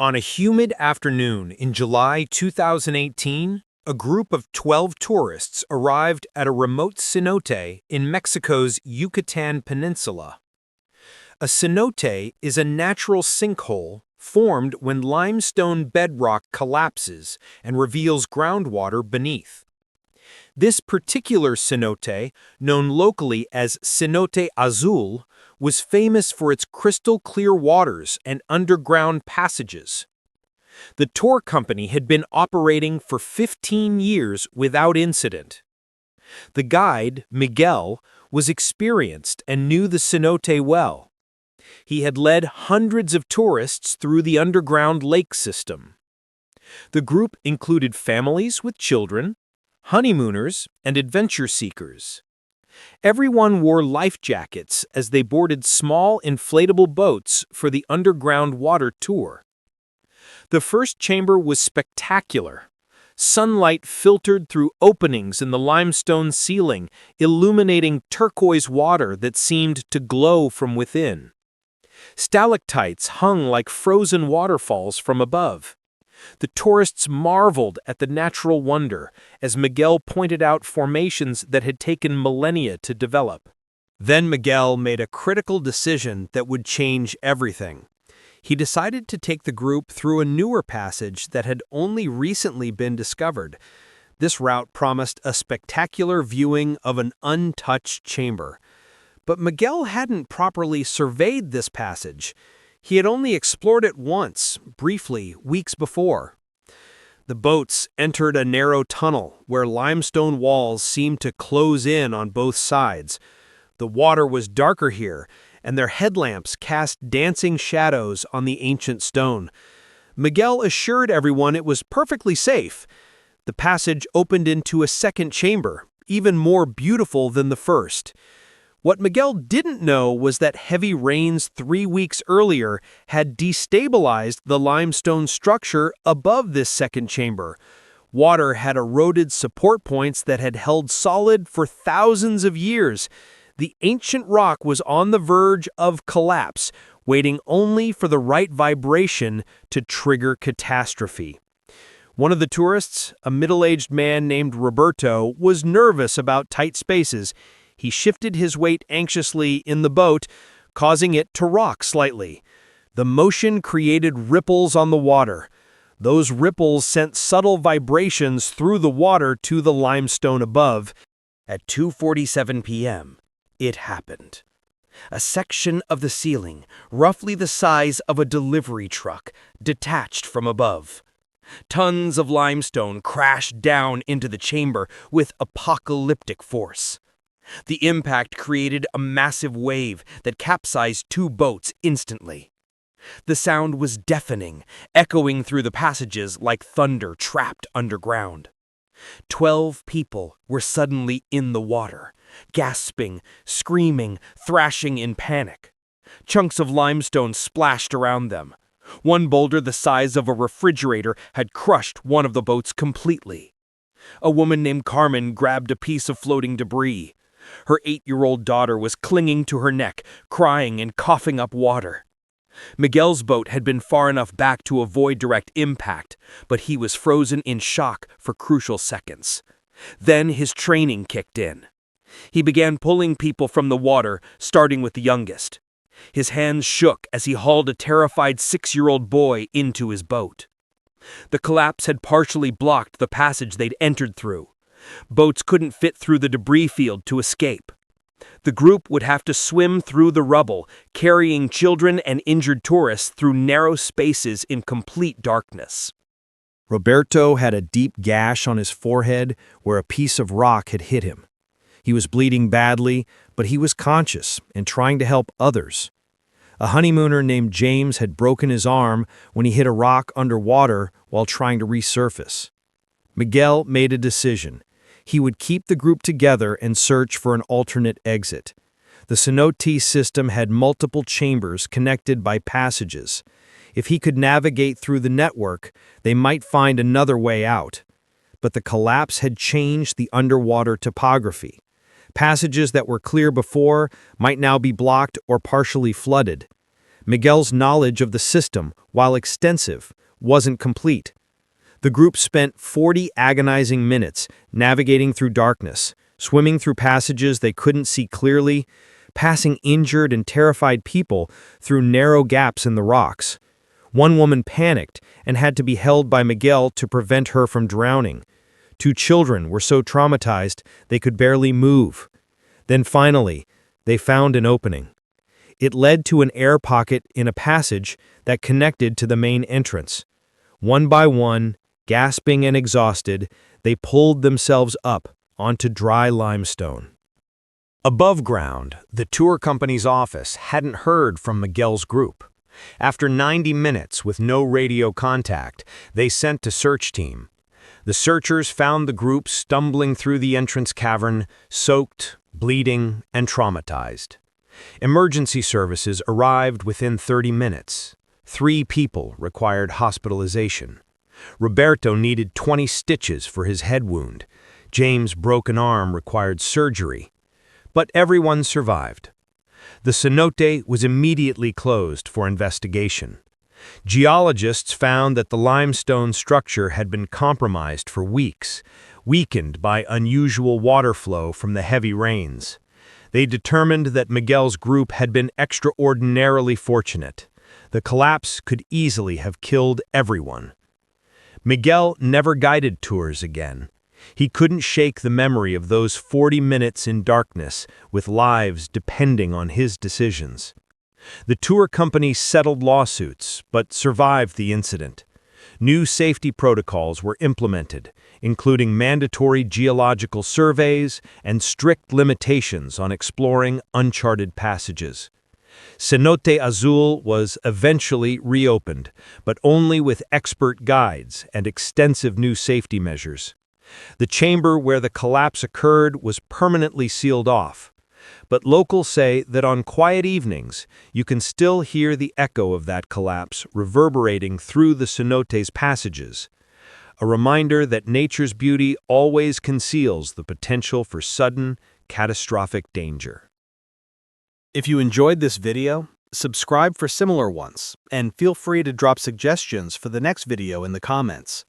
On a humid afternoon in July 2018, a group of 12 tourists arrived at a remote cenote in Mexico's Yucatan Peninsula. A cenote is a natural sinkhole formed when limestone bedrock collapses and reveals groundwater beneath. This particular cenote, known locally as Cenote Azul, was famous for its crystal-clear waters and underground passages. The tour company had been operating for 15 years without incident. The guide, Miguel, was experienced and knew the cenote well. He had led hundreds of tourists through the underground lake system. The group included families with children, honeymooners, and adventure seekers. Everyone wore life jackets as they boarded small inflatable boats for the underground water tour. The first chamber was spectacular. Sunlight filtered through openings in the limestone ceiling, illuminating turquoise water that seemed to glow from within. Stalactites hung like frozen waterfalls from above. The tourists marveled at the natural wonder as Miguel pointed out formations that had taken millennia to develop. Then Miguel made a critical decision that would change everything. He decided to take the group through a newer passage that had only recently been discovered. This route promised a spectacular viewing of an untouched chamber. But Miguel hadn't properly surveyed this passage. He had only explored it once, briefly, weeks before. The boats entered a narrow tunnel where limestone walls seemed to close in on both sides. The water was darker here, and their headlamps cast dancing shadows on the ancient stone. Miguel assured everyone it was perfectly safe. The passage opened into a second chamber, even more beautiful than the first. What Miguel didn't know was that heavy rains 3 weeks earlier had destabilized the limestone structure above this second chamber. Water had eroded support points that had held solid for thousands of years. The ancient rock was on the verge of collapse, waiting only for the right vibration to trigger catastrophe. One of the tourists, a middle-aged man named Roberto, was nervous about tight spaces. He shifted his weight anxiously in the boat, causing it to rock slightly. The motion created ripples on the water. Those ripples sent subtle vibrations through the water to the limestone above. At 2:47 p.m., it happened. A section of the ceiling, roughly the size of a delivery truck, detached from above. Tons of limestone crashed down into the chamber with apocalyptic force. The impact created a massive wave that capsized 2 boats instantly. The sound was deafening, echoing through the passages like thunder trapped underground. 12 people were suddenly in the water, gasping, screaming, thrashing in panic. Chunks of limestone splashed around them. One boulder the size of a refrigerator had crushed one of the boats completely. A woman named Carmen grabbed a piece of floating debris. Her 8-year-old daughter was clinging to her neck, crying and coughing up water. Miguel's boat had been far enough back to avoid direct impact, but he was frozen in shock for crucial seconds. Then his training kicked in. He began pulling people from the water, starting with the youngest. His hands shook as he hauled a terrified 6-year-old boy into his boat. The collapse had partially blocked the passage they'd entered through. Boats couldn't fit through the debris field to escape. The group would have to swim through the rubble, carrying children and injured tourists through narrow spaces in complete darkness. Roberto had a deep gash on his forehead where a piece of rock had hit him. He was bleeding badly, but he was conscious and trying to help others. A honeymooner named James had broken his arm when he hit a rock underwater while trying to resurface. Miguel made a decision. He would keep the group together and search for an alternate exit. The cenote system had multiple chambers connected by passages. If he could navigate through the network, they might find another way out. But the collapse had changed the underwater topography. Passages that were clear before might now be blocked or partially flooded. Miguel's knowledge of the system, while extensive, wasn't complete. The group spent 40 agonizing minutes navigating through darkness, swimming through passages they couldn't see clearly, passing injured and terrified people through narrow gaps in the rocks. One woman panicked and had to be held by Miguel to prevent her from drowning. 2 children were so traumatized they could barely move. Then finally, they found an opening. It led to an air pocket in a passage that connected to the main entrance. One by one, gasping and exhausted, they pulled themselves up onto dry limestone. Above ground, the tour company's office hadn't heard from Miguel's group. After 90 minutes with no radio contact, they sent a search team. The searchers found the group stumbling through the entrance cavern, soaked, bleeding, and traumatized. Emergency services arrived within 30 minutes. 3 people required hospitalization. Roberto needed 20 stitches for his head wound. James' broken arm required surgery. But everyone survived. The cenote was immediately closed for investigation. Geologists found that the limestone structure had been compromised for weeks, weakened by unusual water flow from the heavy rains. They determined that Miguel's group had been extraordinarily fortunate. The collapse could easily have killed everyone. Miguel never guided tours again. He couldn't shake the memory of those 40 minutes in darkness with lives depending on his decisions. The tour company settled lawsuits, but survived the incident. New safety protocols were implemented, including mandatory geological surveys and strict limitations on exploring uncharted passages. Cenote Azul was eventually reopened, but only with expert guides and extensive new safety measures. The chamber where the collapse occurred was permanently sealed off, but locals say that on quiet evenings, you can still hear the echo of that collapse reverberating through the cenote's passages, a reminder that nature's beauty always conceals the potential for sudden, catastrophic danger. If you enjoyed this video, subscribe for similar ones, and feel free to drop suggestions for the next video in the comments.